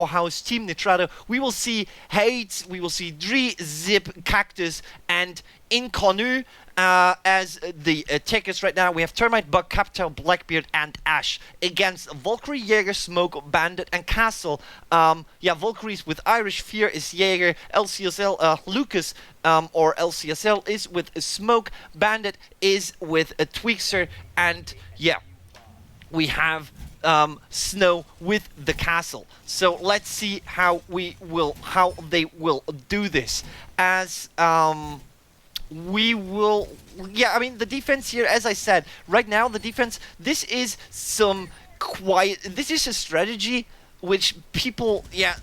powerhouse Team Nitrado. We will see Hades, we will see Dree, Zip, Cactus, and Inconu as the attackers right now. We have Termite, Bug, Captel, Blackbeard, and Ash against Valkyrie, Jaeger, Smoke, Bandit, and Castle. Yeah, Valkyries with Irish, Fear is Jaeger, LCSL, Lucas or LCSL is with Smoke, Bandit is with a Tweakster, and yeah, we have Snow with the Castle. So let's see how they will do this. As we will, yeah, I mean the defense here, as I said, right now the defense, this is a strategy which people, yeah,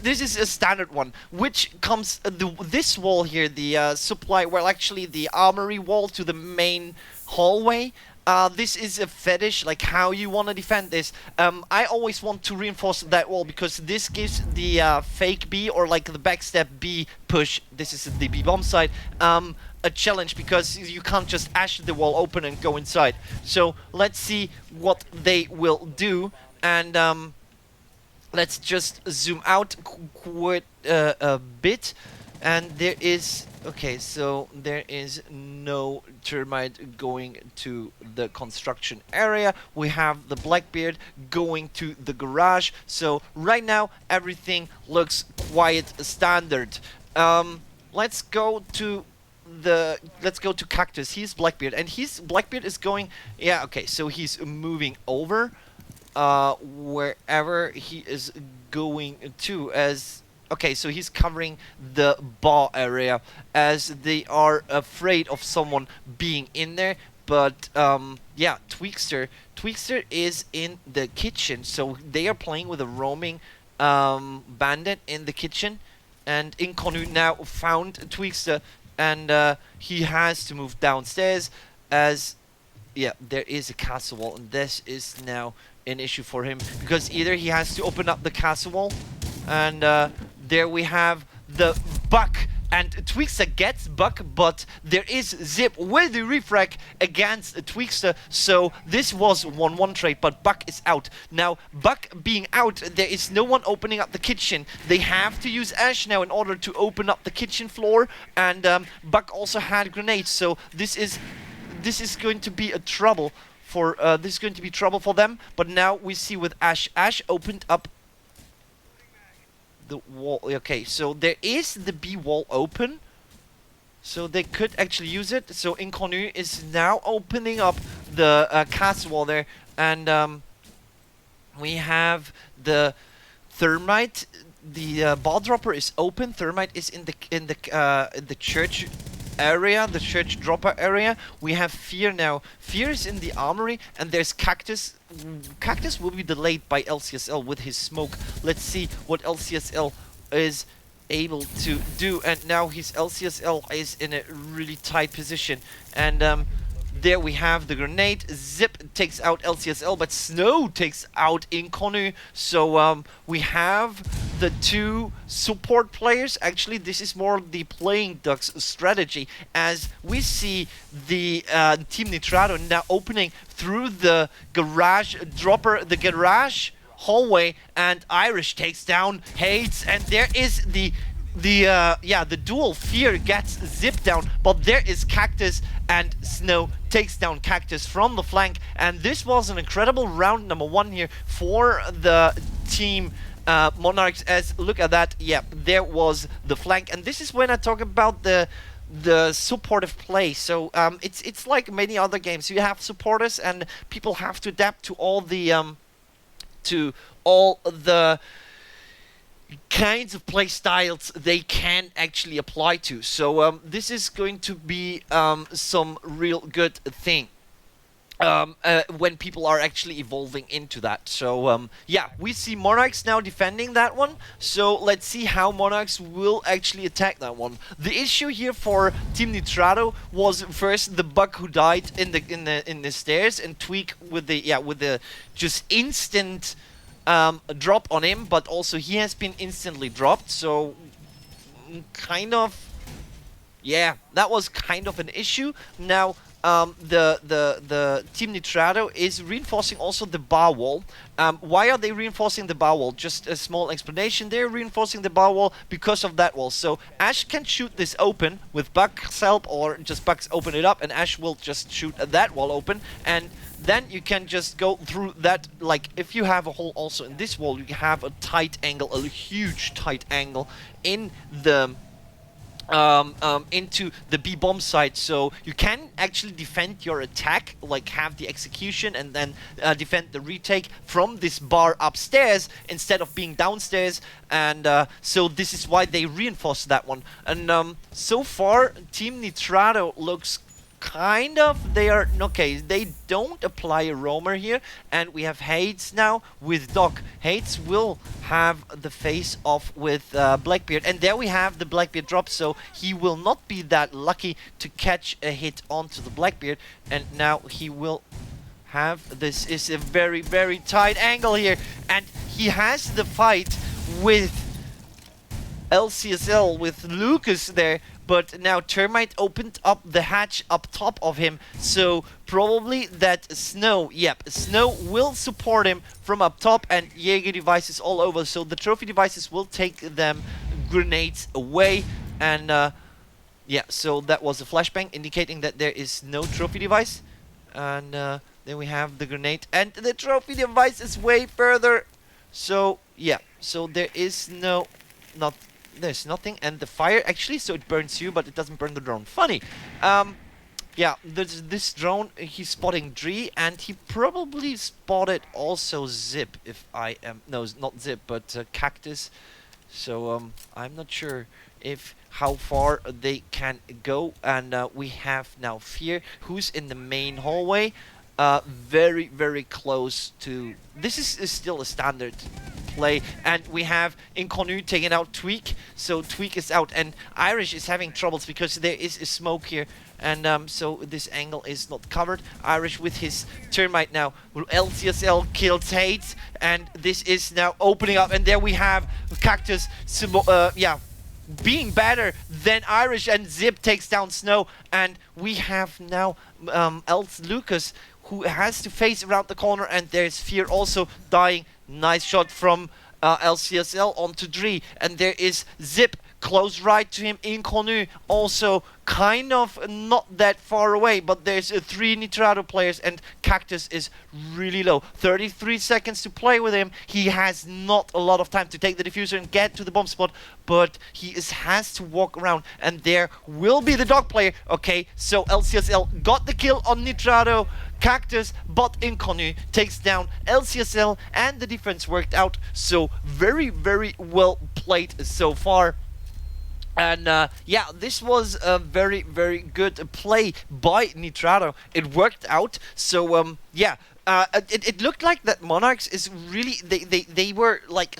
this is a standard one, which comes, this wall here, the supply, well actually the armory wall to the main hallway. This is a fetish, like how you want to defend this. I always want to reinforce that wall because this gives the fake B or like the backstep B push, this is the B bomb side, a challenge because you can't just ash the wall open and go inside. So let's see what they will do, and let's just zoom out quite a bit. And there is, okay, so there is no Termite going to the construction area. We have the Blackbeard going to the garage. So right now everything looks quite standard. Let's go to Cactus. He's Blackbeard, and Blackbeard is going, yeah, okay, so he's moving over wherever he is going to, as okay, so he's covering the bar area as they are afraid of someone being in there. But yeah, Tweakster is in the kitchen, so they are playing with a roaming bandit in the kitchen, and Inconu now found Tweakster, and he has to move downstairs as, yeah, there is a castle wall, and this is now an issue for him because either he has to open up the castle wall, and there we have the Buck, and Tweakster gets Buck, but there is Zip with the refrag against Tweakster, so this was 1-1 trade, but Buck is out. Now, Buck being out, there is no one opening up the kitchen. They have to use Ash now in order to open up the kitchen floor, and Buck also had grenades, so this is going to be a trouble for them. But now we see with Ash opened up the wall. Okay, so there is the B wall open, so they could actually use it. So Inconu is now opening up the castle wall there, and we have the Thermite. The ball dropper is open. Thermite is in the church area, the church dropper area. We have Fear now. Fear is in the armory, and there's Cactus. Cactus will be delayed by LCSL with his smoke. Let's see what LCSL is able to do. And now his LCSL is in a really tight position. And there we have the grenade. Zip takes out LCSL, but Snow takes out Inconu. So we have the two support players. Actually, this is more the playing Ducks strategy, as we see the Team Nitrado now opening through the garage dropper, the garage hallway, and Irish takes down Hades, and there is the dual. Fear gets Zip down, but there is Cactus, and Snow takes down Cactus from the flank. And this was an incredible round number 1 here for the team Monarchs, as look at that, yeah, there was the flank. And this is when I talk about the supportive play. So it's like many other games. You have supporters, and people have to adapt to all the kinds of play styles they can actually apply to. So this is going to be some real good thing when people are actually evolving into that. So yeah, we see Monarchs now defending that one. So let's see how Monarchs will actually attack that one. The issue here for Team Nitrado was first the Bug who died in the stairs, and Tweak with the just instant drop on him, but also he has been instantly dropped. So kind of, yeah, that was kind of an issue. Now the Team Nitrado is reinforcing also the bar wall. Why are they reinforcing the bar wall? Just a small explanation. They're reinforcing the bar wall because of that wall. So Ash can shoot this open with Buck's help, or just Bucks open it up, and Ash will just shoot that wall open, and then you can just go through that. Like, if you have a hole also in this wall, you have a tight angle, a huge tight angle in the into the B bomb site, so you can actually defend your attack, like have the execution and then defend the retake from this bar upstairs instead of being downstairs. And so this is why they reinforced that one. And so far Team Nitrado looks kind of, they are okay. They don't apply a roamer here, and we have Hades now with Doc. Hades will have the face off with Blackbeard, and there we have the Blackbeard drop, so he will not be that lucky to catch a hit onto the Blackbeard. And now he will have, this is a very, very tight angle here, and he has the fight with LCSL, with Lucas there. But now Termite opened up the hatch up top of him, so probably that Snow, yep, Snow will support him from up top, and Jaeger devices all over, so the trophy devices will take them grenades away. And yeah, so that was a flashbang indicating that there is no trophy device. And then we have the grenade, and the trophy device is way further. So yeah, so there is there's nothing, and the fire actually, so it burns you, but it doesn't burn the drone. Funny. Yeah, there's this drone, he's spotting Dree, and he probably spotted also Zip, if I am, no, not Zip, but Cactus. So I'm not sure if how far they can go. And we have now Fear, who's in the main hallway, very, very close to, this is still a standard play, and we have Inconnu taking out Tweak, so Tweak is out, and Irish is having troubles because there is a smoke here, and so this angle is not covered. Irish with his Termite now, LCSL kills Hades, and this is now opening up, and there we have Cactus, yeah, being better than Irish, and Zip takes down Snow, and we have now Lucas, who has to face around the corner, and there's Fear also dying. Nice shot from LCSL onto Dree, and there is Zip close right to him. Inconnu also kind of not that far away, but there's 3 Nitrado players, and Cactus is really low. 33 seconds to play with him. He has not a lot of time to take the diffuser and get to the bomb spot, but he has to walk around, and there will be the dog player. Okay, so LCSL got the kill on Nitrado. Cactus, but Inconnu takes down LCSL, and the defense worked out. So very, very well played so far. And yeah, this was a very, very good play by Nitrado. It worked out. So yeah, it looked like that Monarchs is really, they were like,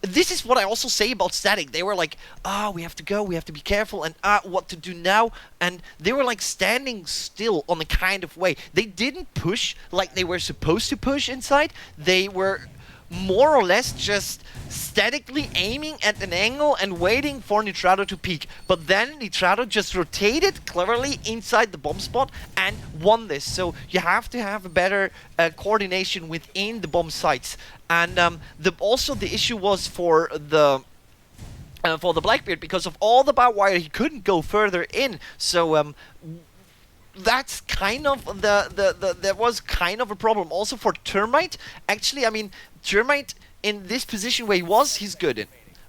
this is what I also say about Static. They were like, we have to go, we have to be careful, and what to do now? And they were like standing still on a kind of way. They didn't push like they were supposed to push inside. They were more or less just statically aiming at an angle and waiting for Nitrado to peek. But then Nitrado just rotated cleverly inside the bomb spot and won this. So you have to have a better coordination within the bomb sites. And also the issue was for the Blackbeard, because of all the barbed wire, he couldn't go further in. So that's kind of that was kind of a problem also for Termite. Actually, I mean, Termite in this position where he was, he's good in.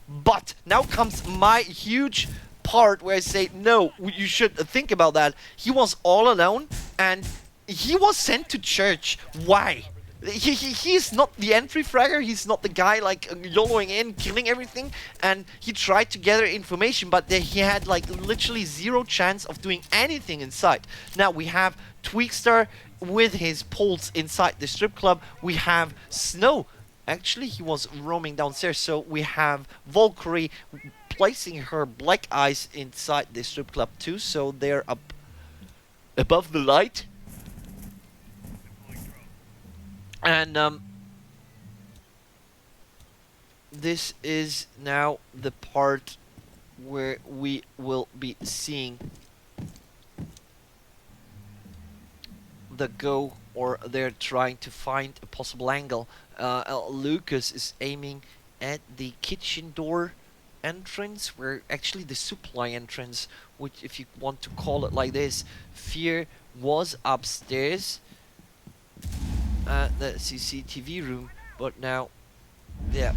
But now comes my huge part where I say, no, you should think about that. He was all alone, and he was sent to church. Why? He's not the entry fragger, he's not the guy like YOLOing in, killing everything, and he tried to gather information, but he had like literally 0 chance of doing anything inside. Now we have Tweakstar with his pulse inside the strip club. We have Snow, actually he was roaming downstairs, so we have Valkyrie placing her black eyes inside the strip club too, so they're up above the light. And this is now the part where we will be seeing the Go, or they're trying to find a possible angle. Lucas is aiming at the kitchen door entrance, where actually the supply entrance, which if you want to call it like this, Fear was upstairs at the CCTV room, but now, yeah,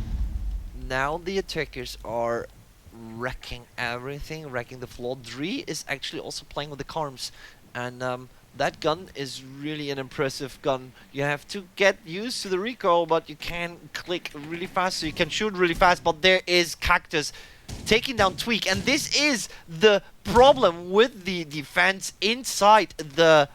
now the attackers are wrecking everything, wrecking the floor. Dree is actually also playing with the Carms, and that gun is really an impressive gun. You have to get used to the recoil, but you can click really fast, so you can shoot really fast. But there is Cactus taking down Tweak, and this is the problem with the defense inside the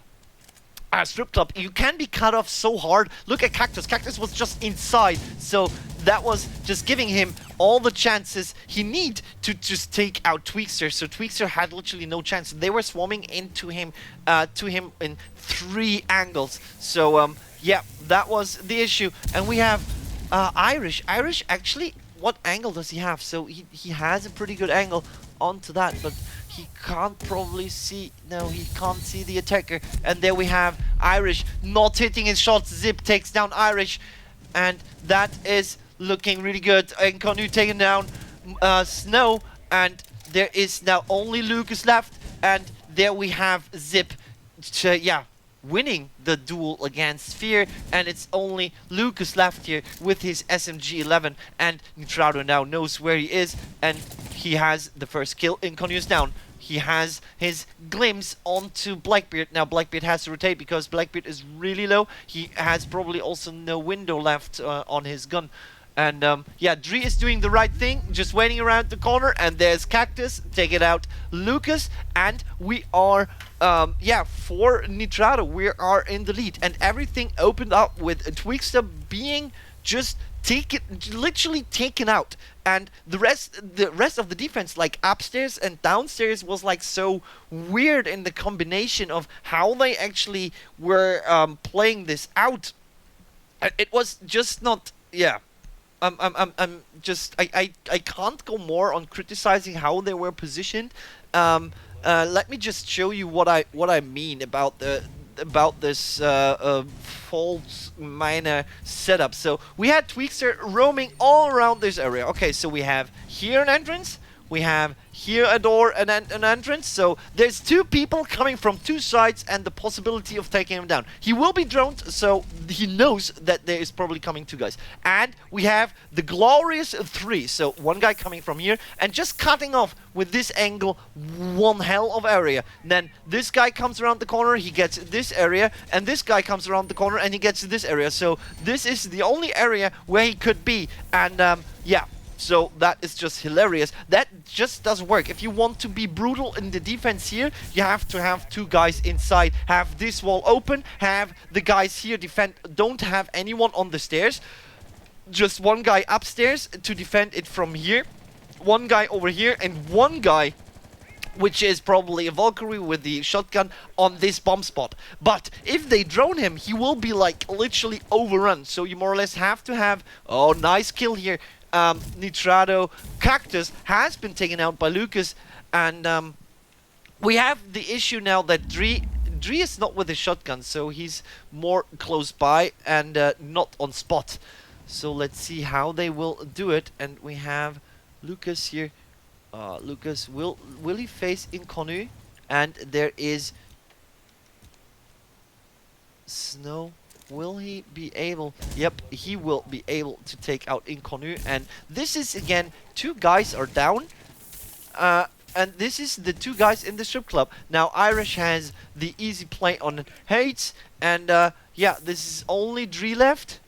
strip club. You can be cut off so hard. Look at Cactus. Cactus was just inside, so that was just giving him all the chances he need to just take out Tweakster. So Tweakster had literally no chance. They were swarming into him, in 3 angles. So yeah, that was the issue. And we have Irish. Irish actually, what angle does he have? So he has a pretty good angle onto that, but he can't probably see. No, he can't see the attacker. And there we have Irish not hitting his shots. Zip takes down Irish, and that is looking really good. And Konu taking down Snow, and there is now only Lucas left. And there we have Zip, yeah, winning the duel against Fear, and it's only Lucas left here with his SMG-11, and Nitrado now knows where he is, and he has the first kill. Inconu is down. He has his glimpse onto Blackbeard. Now Blackbeard has to rotate because Blackbeard is really low. He has probably also no window left on his gun. And yeah, Dree is doing the right thing, just waiting around the corner, and there's Cactus taking out Lucas, and we are, yeah, for Nitrado, we are in the lead, and everything opened up with Tweakster being just literally taken out, and the rest of the defense, like upstairs and downstairs, was like so weird in the combination of how they actually were playing this out. It was just not, yeah. I'm just, I can't go more on criticizing how they were positioned. Let me just show you what I mean about this false minor setup. So we had Tweakster roaming all around this area. Okay, so we have here an entrance, we have here a door and an entrance. So there's 2 people coming from 2 sides and the possibility of taking him down. He will be droned, so he knows that there is probably coming 2 guys. And we have the glorious 3. So 1 guy coming from here and just cutting off with this angle 1 hell of area. And then this guy comes around the corner, he gets this area, and this guy comes around the corner and he gets this area. So this is the only area where he could be. And yeah. So that is just hilarious. That just doesn't work. If you want to be brutal in the defense here, you have to have 2 guys inside. Have this wall open, have the guys here defend. Don't have anyone on the stairs. Just 1 guy upstairs to defend it from here. 1 guy over here, and 1 guy, which is probably a Valkyrie with the shotgun, on this bomb spot. But if they drone him, he will be like literally overrun. So you more or less have to have, oh, nice kill here. Nitrado. Cactus has been taken out by Lucas, and we have the issue now that Dree is not with his shotgun, so he's more close by and not on spot. So let's see how they will do it. And we have Lucas here. Lucas, will he face Inconu? And there is Snow. Will he be able? Yep, he will be able to take out Inconu. And this is, again, 2 guys are down. And this is the 2 guys in the strip club. Now, Irish has the easy play on Hates. And, yeah, this is only Dree left.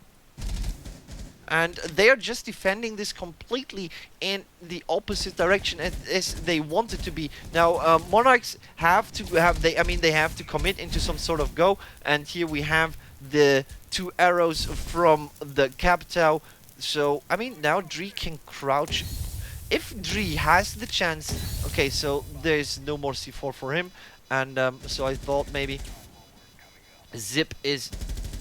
And they are just defending this completely in the opposite direction as they want it to be. Now, Monarchs have to commit into some sort of go. And here we have the 2 arrows from the Capitao. So, I mean, now Dree can crouch. If Dree has the chance... Okay, so there's no more C4 for him. And so I thought maybe Zip is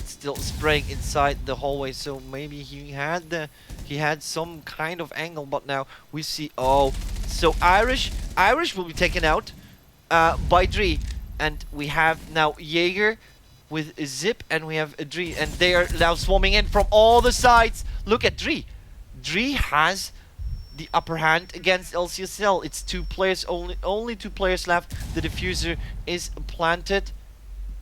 still spraying inside the hallway. So maybe he had some kind of angle. But now we see... Oh, so Irish will be taken out by Dree. And we have now Jaeger with Zip, and we have Dree, and they are now swarming in from all the sides. Look at Dree. Dree has the upper hand against LCSL. It's 2 players, only 2 players left. The diffuser is planted,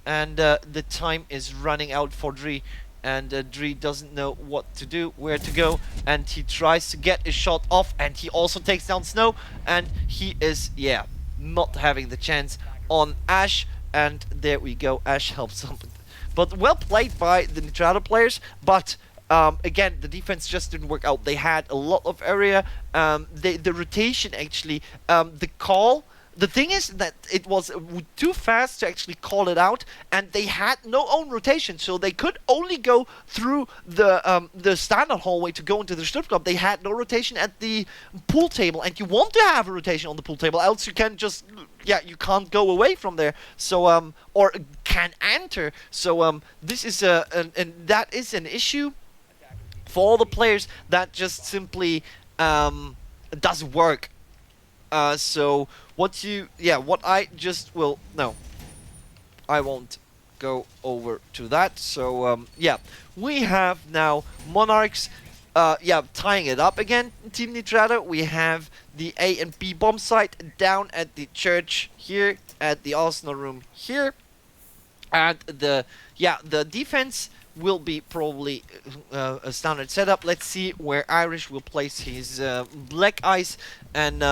and the time is running out for Dree. And Dree doesn't know what to do, where to go, and he tries to get a shot off, and he also takes down Snow, and he is, yeah, not having the chance on Ash, and there we go, Ash helps him. But well played by the Nitrado players, but again, the defense just didn't work out. They had a lot of area, the rotation actually, the call. The thing is that it was too fast to actually call it out, and they had no own rotation, so they could only go through the standard hallway to go into the strip club. They had no rotation at the pool table, and you want to have a rotation on the pool table, else you can just, yeah, you can't go away from there. So or can enter. So this is and that is an issue for all the players that just simply doesn't work. So what I just will, no, I won't go over to that. So yeah, we have now Monarchs tying it up again, Team Nitrado. We have the A and B bomb site down at the church here, at the Arsenal room here, and the defense will be probably a standard setup. Let's see where Irish will place his black eyes. And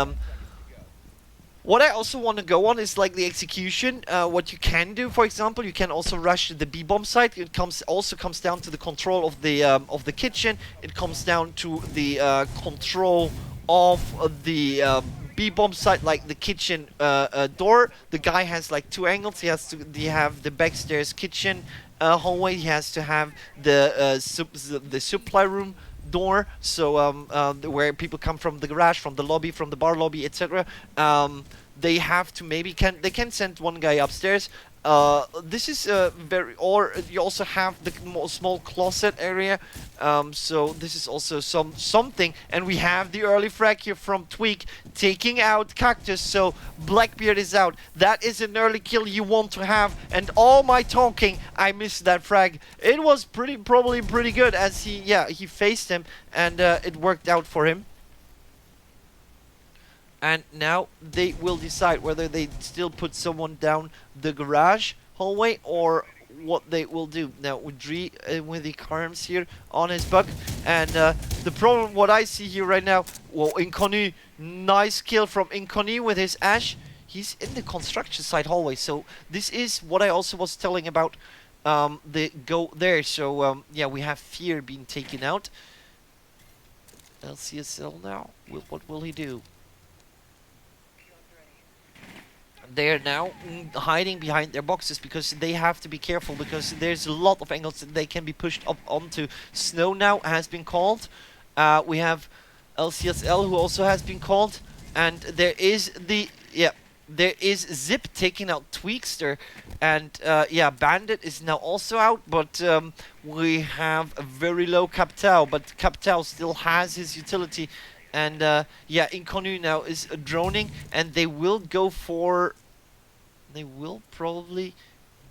what I also want to go on is like the execution. What you can do, for example, you can also rush the B bomb site. It also comes down to the control of the kitchen. It comes down to the control of the B bomb site, like the kitchen door. The guy has like 2 angles. He have the backstairs kitchen hallway. He has to have the supply room door, so where people come from, the garage, from the lobby, from the bar lobby, etc. They have to they can send 1 guy upstairs. This is or you also have the small closet area. So this is also something, and we have the early frag here from Tweak taking out Cactus. So Blackbeard is out. That is an early kill you want to have. And all my talking, I missed that frag. It was probably pretty good, as he faced him, and it worked out for him. And now they will decide whether they still put someone down the garage hallway or what they will do. Now with Dree with the Carms here on his bug. And the problem, what I see here right now, well, Inconu, nice kill from Inconu with his Ash. He's in the construction site hallway. So this is what I also was telling about the go there. So yeah, we have Fear being taken out. LCSL now, what will he do? They're now hiding behind their boxes because they have to be careful, because there's a lot of angles that they can be pushed up onto. Snow now has been called. We have LCSL who also has been called, and there is Zip taking out Tweakster, and Bandit is now also out, but we have a very low Captao, but Captao still has his utility. And Inconu now is droning, and they will probably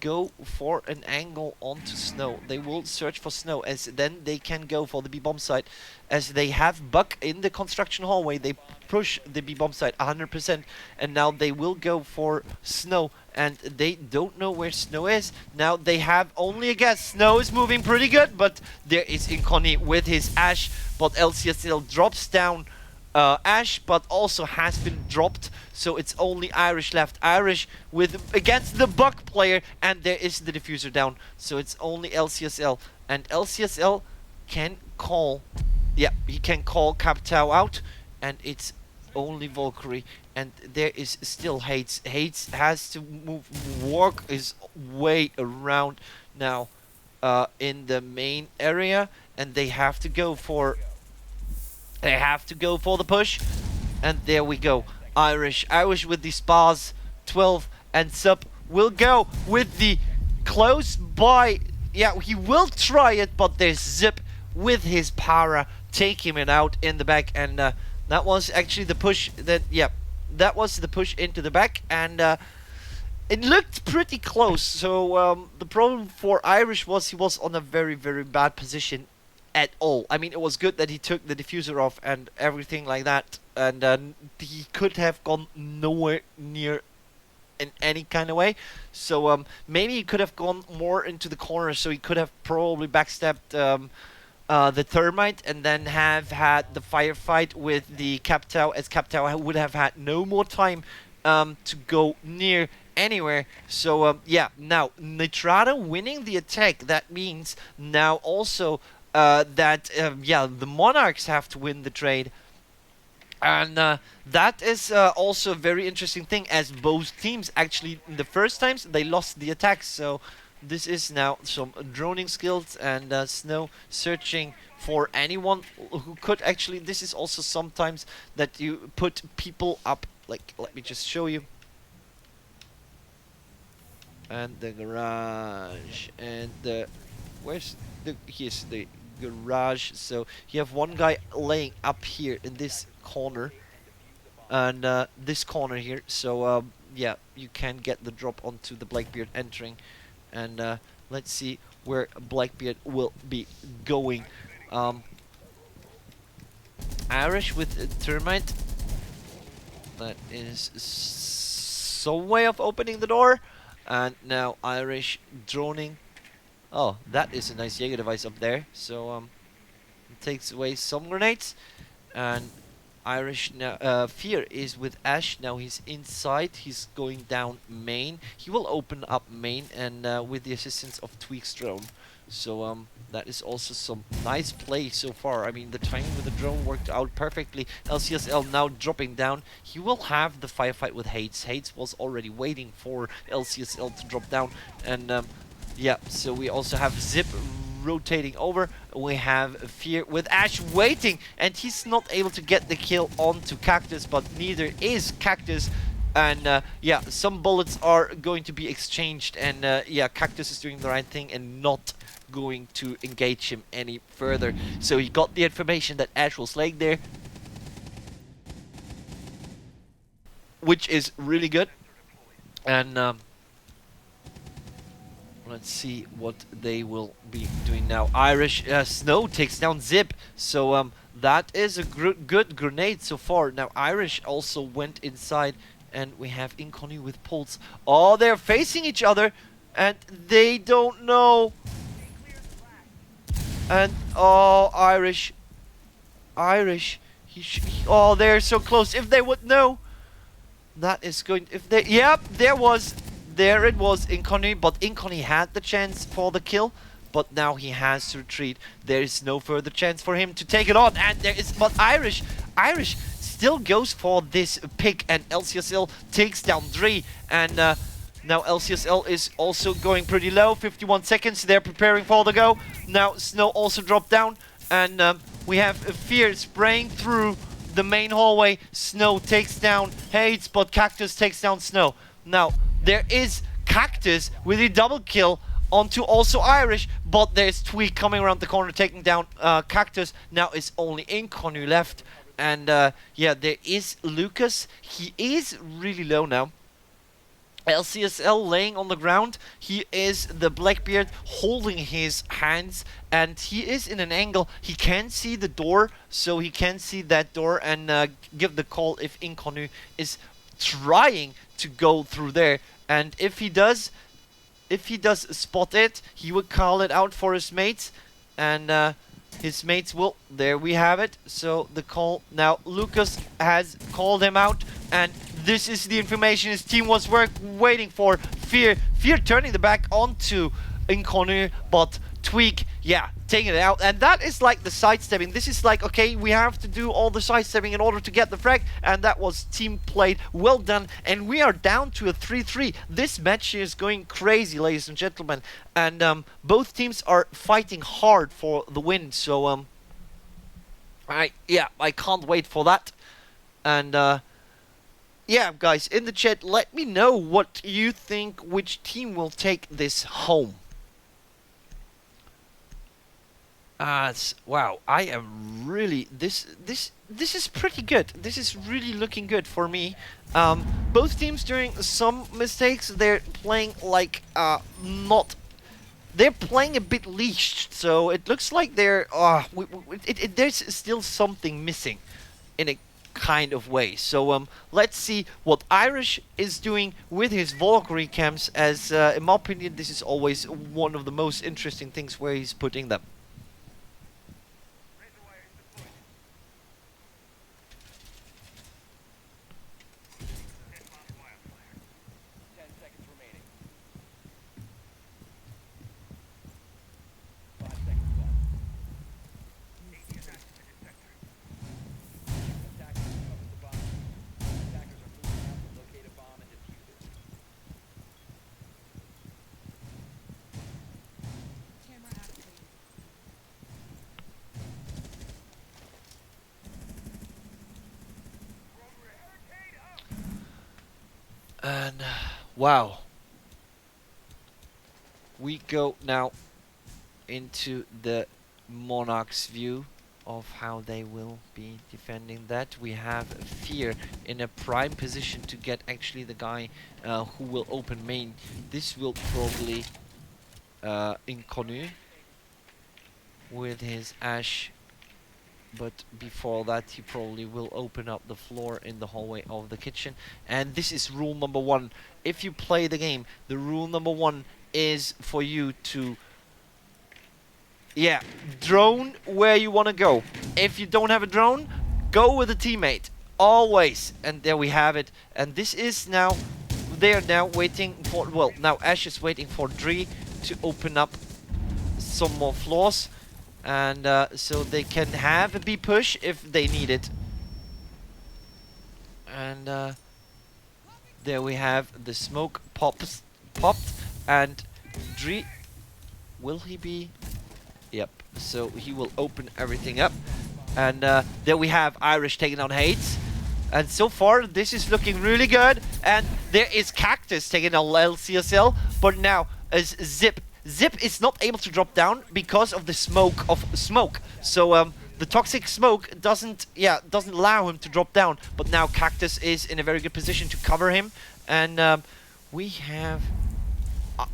go for an angle onto Snow. They will search for Snow, as then they can go for the B-bomb site. As they have Buck in the construction hallway, they push the B-bomb site 100%, and now they will go for Snow, and they don't know where Snow is. Now they have only a guess. Snow is moving pretty good, but there is Inconi with his Ash, but LCSL drops down Ash, but also has been dropped, so it's only Irish left. Irish against the Buck player, and there is the diffuser down, so it's only LCSL, and LCSL can call, he can call Captao out, and it's only Valkyrie, and there is still Hates. Hates has to work his way around now in the main area, and they have to go for the push, and there we go. Irish with the Spars 12, and Sub will go with the close by. Yeah, he will try it, but there's Zip with his para taking it out in the back, and that was actually the push. That was the push into the back, and it looked pretty close. So the problem for Irish was he was on a very, very bad position at all. I mean, it was good that he took the diffuser off and everything like that, and he could have gone nowhere near in any kind of way. So maybe he could have gone more into the corner, so he could have probably backstepped the Thermite and then have had the firefight with the Captau, as Captau would have had no more time to go near anywhere. So yeah, now Nitrado winning the attack, that means now also that yeah, the Monarchs have to win the trade. And that is also a very interesting thing, as both teams actually in the first times they lost the attacks. So this is now some droning skills and Snow searching for anyone who could actually. This is also sometimes that you put people up. Like, let me just show you. And the garage and the where's the here's the garage. So you have one guy laying up here in this corner and this corner here. So yeah, you can get the drop onto the Blackbeard entering, and let's see where Blackbeard will be going. Irish with Termite. That is some way of opening the door. And now Irish droning. Oh, that is a nice Jaeger device up there. So it takes away some grenades. And Irish now, Fear is with Ash. Now he's inside. He's going down main. He will open up main, and with the assistance of Tweak's drone. So that is also some nice play so far. I mean, the timing with the drone worked out perfectly. LCSL now dropping down. He will have the firefight with Hades. Hades was already waiting for LCSL to drop down. And yeah, so we also have Zip rotating over. We have Fear with Ash waiting, and he's not able to get the kill onto Cactus, but neither is Cactus. And yeah, some bullets are going to be exchanged, and yeah, Cactus is doing the right thing and not going to engage him any further. So he got the information that Ash was laying there, which is really good. And let's see what they will be doing now. Irish Snow takes down Zip. So that is a good grenade so far. Now Irish also went inside, and we have Inconu with Pulse. Oh, they're facing each other, and they don't know. And oh, Irish, oh, they're so close. If they would know, that is going. If they, yep, there it was, Inconu, but Inconu had the chance for the kill, but now he has to retreat. There is no further chance for him to take it on, and there is, but Irish still goes for this pick, and LCSL takes down Dre, and now LCSL is also going pretty low. 51 seconds. They're preparing for the go. Now Snow also dropped down, and we have Fear spraying through the main hallway. Snow takes down Hades, but Cactus takes down Snow. Now there is Cactus with a double kill onto also Irish, but there's Tweak coming around the corner taking down Cactus. Now it's only Inconu left, and yeah, there is Lucas. He is really low now. LCSL laying on the ground. He is the Blackbeard holding his hands, and he is in an angle. He can see the door, so he can see that door and give the call if Inconu is trying to go through there. And if he does spot it, he would call it out for his mates, and his mates will. There we have it. So the call now. Lucas has called him out, and this is the information his team was waiting for. Fear turning the back onto Inconu, but Tweak, yeah, taking it out. And that is like the sidestepping. This is like, okay, we have to do all the sidestepping in order to get the frag, and that was team played. Well done, and we are down to a 3-3. This match is going crazy, ladies and gentlemen, and both teams are fighting hard for the win. So I can't wait for that. And yeah, guys, in the chat, let me know what you think, which team will take this home. Wow, I am really this is pretty good. This is really looking good for me. Both teams doing some mistakes. They're playing like not. They're playing a bit leashed, so it looks like they're. There's still something missing, in a kind of way. So let's see what Irish is doing with his Valkyrie camps. As in my opinion, this is always one of the most interesting things where he's putting them. And wow, we go now into the Monarchs view of how they will be defending that. We have Fear in a prime position to get actually the guy who will open main. This will probably Inconu with his Ash, but before that he probably will open up the floor in the hallway of the kitchen. And this is rule number one. If you play the game, the rule number one is for you to drone where you want to go. If you don't have a drone, go with a teammate always. And there we have it. And this is now, they are now waiting for, well, now Ash is waiting for Dree to open up some more floors, and so they can have a B push if they need it. And there we have the smoke popped, and Dree, will he be? Yep, so he will open everything up. And there we have Irish taking on Hades. And so far, this is looking really good. And there is Cactus taking on LCSL. But now, as Zip is not able to drop down because of the smoke. So the toxic smoke doesn't allow him to drop down. But now Cactus is in a very good position to cover him. And we have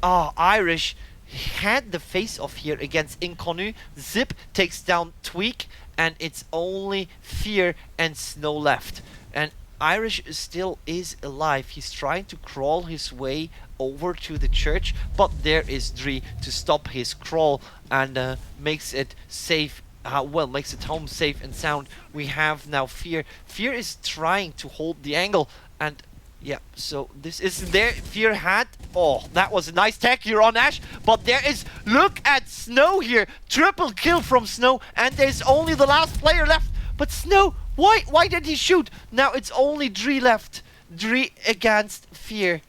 Irish had the face-off here against Inconu. Zip takes down Tweak, and it's only Fear and Snow left. And Irish still is alive. He's trying to crawl his way over to the church, but there is Dree to stop his crawl and makes it safe. Makes it home safe and sound. We have now Fear. Fear is trying to hold the angle, and yeah, so this is there. Fear had. Oh, that was a nice tech here on Ash. But there is. Look at Snow here. Triple kill from Snow. And there's only the last player left. But Snow, why did he shoot? Now it's only Dree left. Dree against Fear.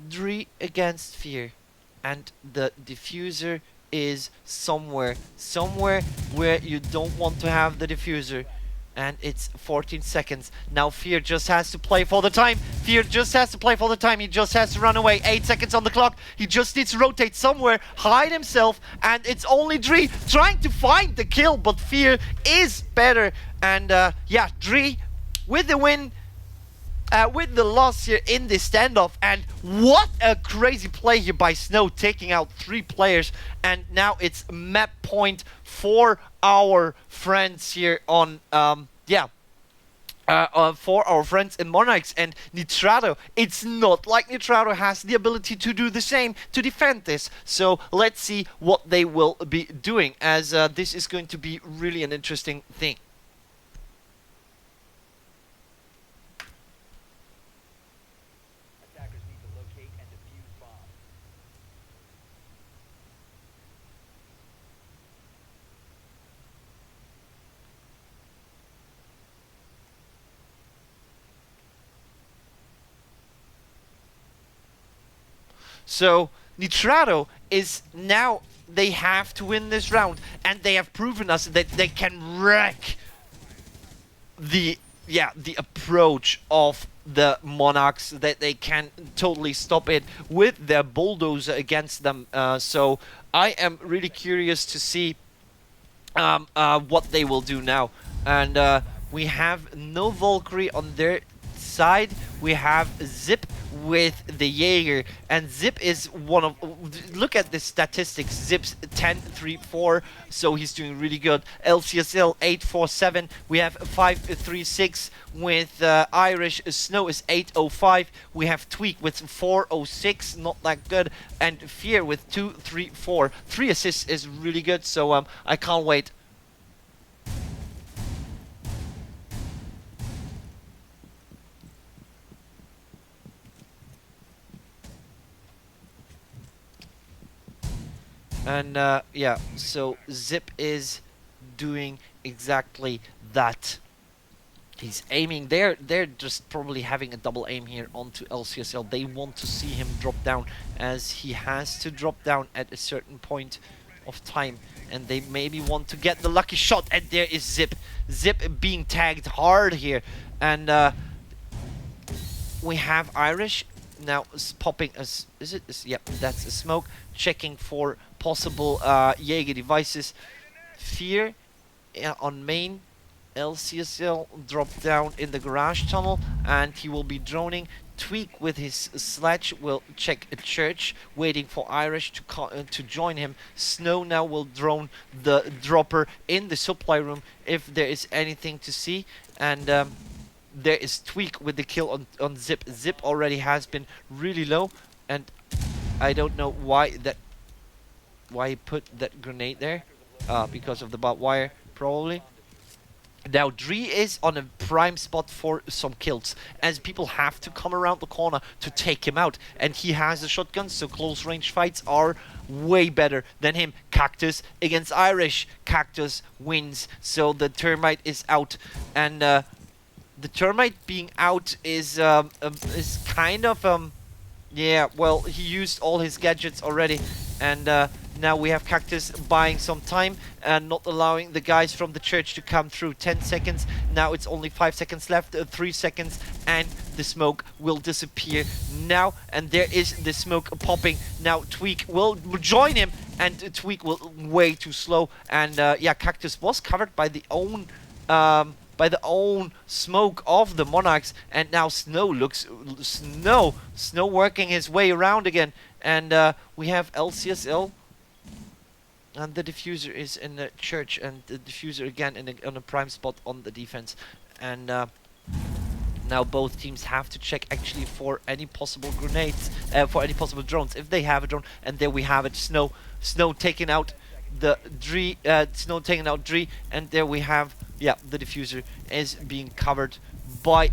Dree against Fear. And the diffuser is somewhere where you don't want to have the diffuser. And it's 14 seconds. Now Fear just has to play for the time. Fear just has to play for the time. He just has to run away. 8 seconds on the clock. He just needs to rotate somewhere, hide himself, and it's only Dree trying to find the kill, but Fear is better. And yeah, Dree with the win, with the loss here in this standoff. And what a crazy play here by Snow, taking out 3 players. And now it's map point for our friends here on for our friends in Monarchs. And Nitrado, it's not like Nitrado has the ability to do the same to defend this. So let's see what they will be doing, as this is going to be really an interesting thing. So Nitrado is now, they have to win this round, and they have proven us that they can wreck the approach of the Monarchs, that they can totally stop it with their bulldozer against them. So I am really curious to see what they will do now. And we have no Valkyrie on their side. We have Zip with the Jaeger, and Zip is one of, look at the statistics. Zip's 10-3-4, so he's doing really good. LCSL 8-4-7. We have 5-3-6 with Irish. Snow is 8-0-5. We have Tweak with 4-0-6, not that good, and Fear with 2-3-4. 3 assists is really good, so I can't wait. And yeah, so Zip is doing exactly that. He's aiming. They're just probably having a double aim here onto LCSL. They want to see him drop down, as he has to drop down at a certain point of time, and they maybe want to get the lucky shot. And there is Zip. Zip being tagged hard here, and we have Irish now popping as, is it? Yep, that's a smoke. Checking for possible Jaeger devices. Fear on main. LCSL dropped down in the garage tunnel, and he will be droning. Tweak with his sledge will check a church, waiting for Irish to join him. Snow now will drone the dropper in the supply room if there is anything to see, and there is Tweak with the kill on Zip. Zip already has been really low, and I don't know why he put that grenade there, because of the barbed wire probably. Now Dree is on a prime spot for some kills, as people have to come around the corner to take him out, and he has a shotgun, so close range fights are way better than him. Cactus against Irish. Cactus wins, so the Termite is out, and the Termite being out is kind of yeah, well, he used all his gadgets already, and now we have Cactus buying some time and not allowing the guys from the church to come through. 10 seconds. Now it's only 5 seconds left. 3 seconds and the smoke will disappear now. And there is the smoke popping. Now Tweak will join him, and Tweak will way too slow. And yeah, Cactus was covered by the own smoke of the Monarchs, and now Snow working his way around again, and we have LCSL, and the diffuser is in the church, and the diffuser again on a prime spot on the defense, and now both teams have to check actually for any possible grenades, for any possible drones if they have a drone, and there we have it. Snow taking out the Dree, Snow taking out Dree, and there we have, yeah, the diffuser is being covered by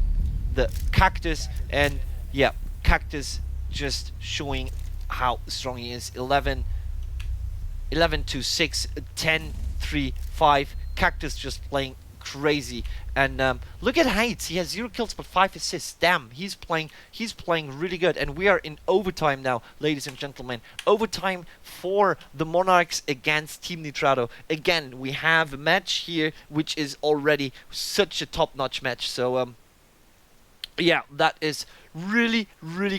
the Cactus, and yeah, Cactus just showing how strong he is. 11-6, 10-3-5. Cactus just playing crazy, and look at Heights. He has 0 kills but 5 assists. Damn, he's playing really good, and we are in overtime now, ladies and gentlemen. Overtime for the Monarchs against Team Nitrado. Again, we have a match here which is already such a top-notch match, so yeah, that is really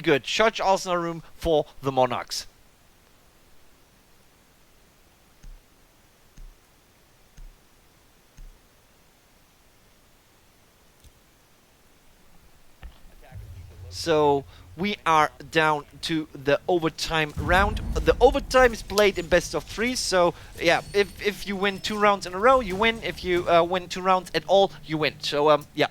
good. Church Arsenal room for the Monarchs. So we are down to the overtime round. The overtime is played in best of 3. So yeah, if you win 2 rounds in a row, you win. If you win 2 rounds at all, you win. So yeah.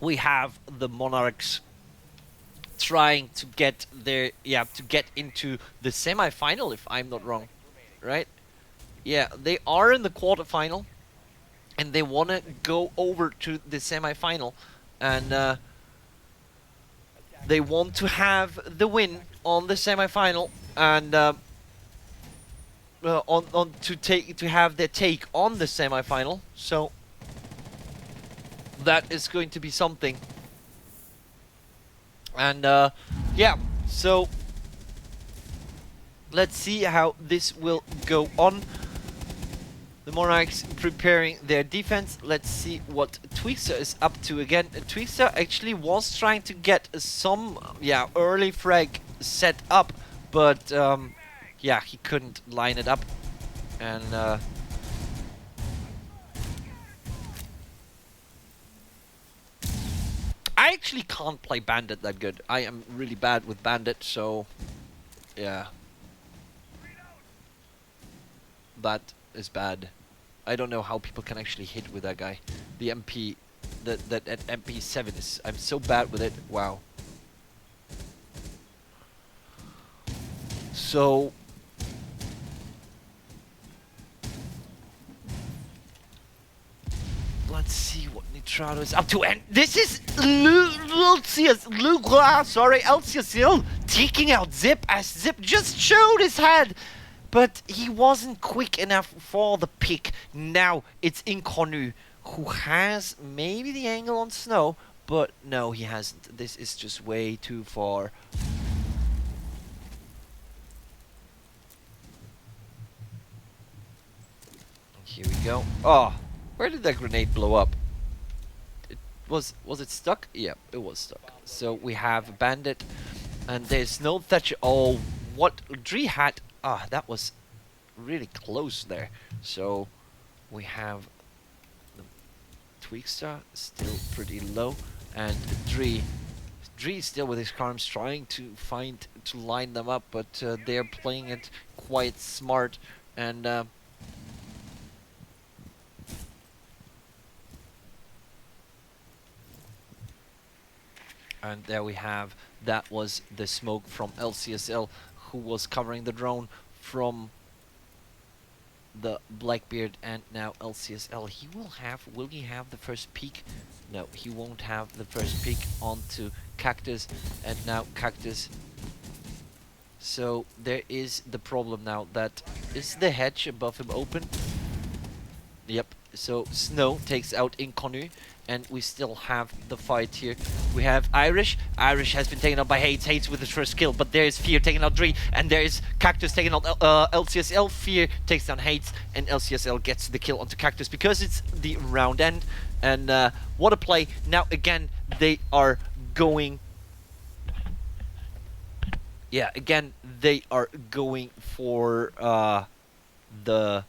We have the Monarchs trying to get their, to get into the semi-final, if I'm not wrong, right? Yeah, they are in the quarterfinal, and they want to go over to the semi-final, and they want to have the win on the semi-final, and to have their take on the semi-final. So that is going to be something. And yeah, so Let's see how this will go on. The Monarchs preparing their defense. Let's see what Twixer is up to again. Twixer actually was trying to get some early frag set up, but yeah, he couldn't line it up. And I actually can't play Bandit that good. I am really bad with Bandit, so yeah. That is bad. I don't know how people can actually hit with that guy. The MP, that at MP7 is... I'm so bad with it. Wow. So... let's see what Nitrado is up to. And this is LCSL taking out Zip as Zip just showed his head. But he wasn't quick enough for the pick. Now it's Inconnu, who has maybe the angle on Snow, but no, he hasn't. This is just way too far. Here we go. Oh, where did that grenade blow up? Was it stuck? Yeah, it was stuck. So we have Bandit, and there's no Thatcher. Oh, what Dree had? Ah, that was really close there. So we have the Tweakstar still pretty low, and Dree still with his arms trying to line them up, but they're playing it quite smart. And and there we have, that was the smoke from LCSL, who was covering the drone from the Blackbeard. And now LCSL, will he have the first peek? No, he won't have the first peek onto Cactus. And now Cactus, so there is the problem now, that is the hedge above him open? Yep. So Snow takes out Inconnu, and we still have the fight here. We have Irish. Irish has been taken out by Hades. Hades with his first kill, but there is Fear taking out Dree, and there is Cactus taking out LCSL. Fear takes down Hades, and LCSL gets the kill onto Cactus because it's the round end. And what a play. Now again, they are going... yeah, again, they are going for the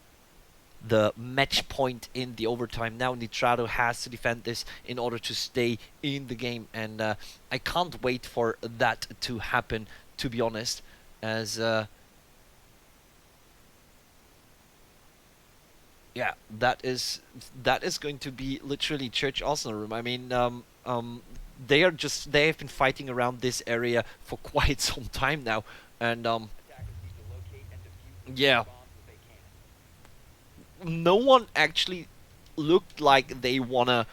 match point in the overtime. Now Nitrado has to defend this in order to stay in the game, and I can't wait for that to happen, to be honest, as yeah, that is going to be literally Church Arsenal room. I mean, they have been fighting around this area for quite some time now, and yeah, no one actually looked like they wanna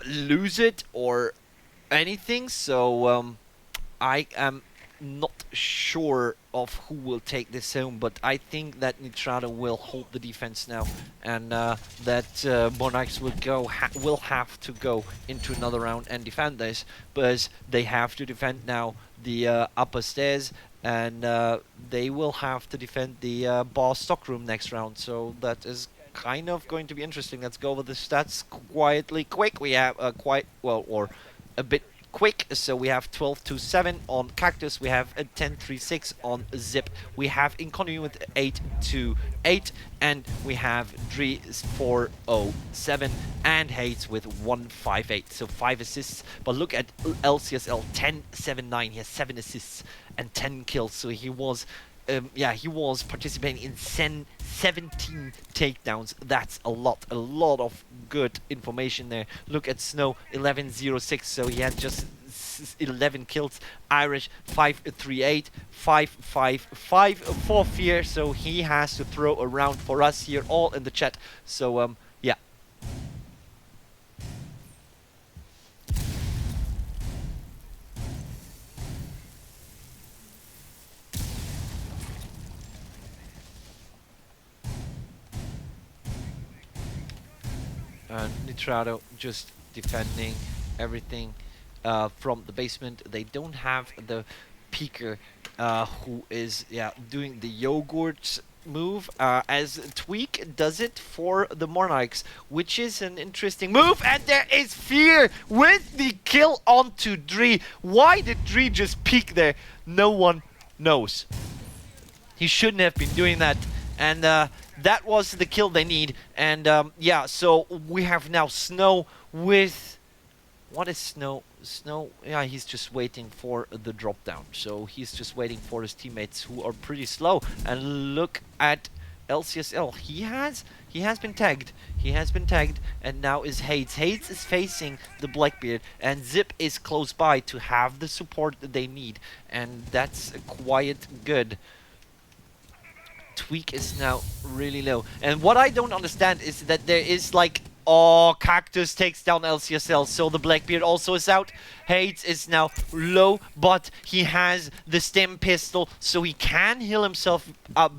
lose it or anything, so I am not sure of who will take this home, but I think that Nitrado will hold the defense now, and that Monarchs will have to go into another round and defend this, because they have to defend now the upper stairs, and they will have to defend the bar stockroom next round, so that is kind of going to be interesting. Let's go over the stats quick. We have or a bit quick. So we have 12-7 on Cactus. We have a 10-3-6 on Zip. We have Inconnu with 8-8, and we have Dree 4-0-7, and Hades with 1-5-8. So 5 assists. But look at LCSL 10-7-9. He has 7 assists and 10 kills. So he was he was participating in 17 takedowns. That's a lot of good information there. Look at Snow, 11-0-6, so he had just 11 kills. Irish, 5-3-8, 5-5-5 for Fear, so he has to throw around for us here, all in the chat. So, yeah. Nitrado just defending everything from the basement. They don't have the peeker who is doing the yogurt move as Tweak does it for the Monarchs, which is an interesting move. And there is Fear with the kill onto Dree. Why did Dree just peek there? No one knows. He shouldn't have been doing that. And that was the kill they need. And yeah, so we have now Snow with... What is Snow? Snow, yeah, he's just waiting for the drop down. So he's just waiting for his teammates who are pretty slow. And look at LCSL. He has been tagged. He has been tagged, and now is Hades. Hades is facing the Blackbeard, and Zip is close by to have the support that they need. And that's quite good. Tweak is now really low. And what I don't understand is that there is like... Oh, Cactus takes down LCSL, so the Blackbeard also is out. Hades is now low, but he has the stem pistol, so he can heal himself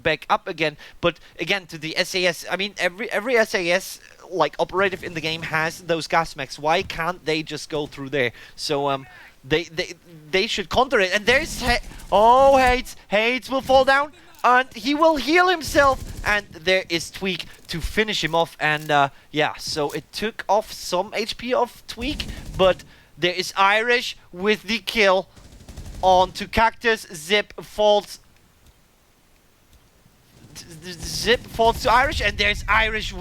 back up again. But again, to the SAS, I mean, every SAS like operative in the game has those gas mechs. Why can't they just go through there? So they should counter it. And there's Hades will fall down. And he will heal himself, and there is Tweak to finish him off. And yeah, so it took off some HP of Tweak, but there is Irish with the kill onto Cactus. Zip falls to Irish, and there's Irish with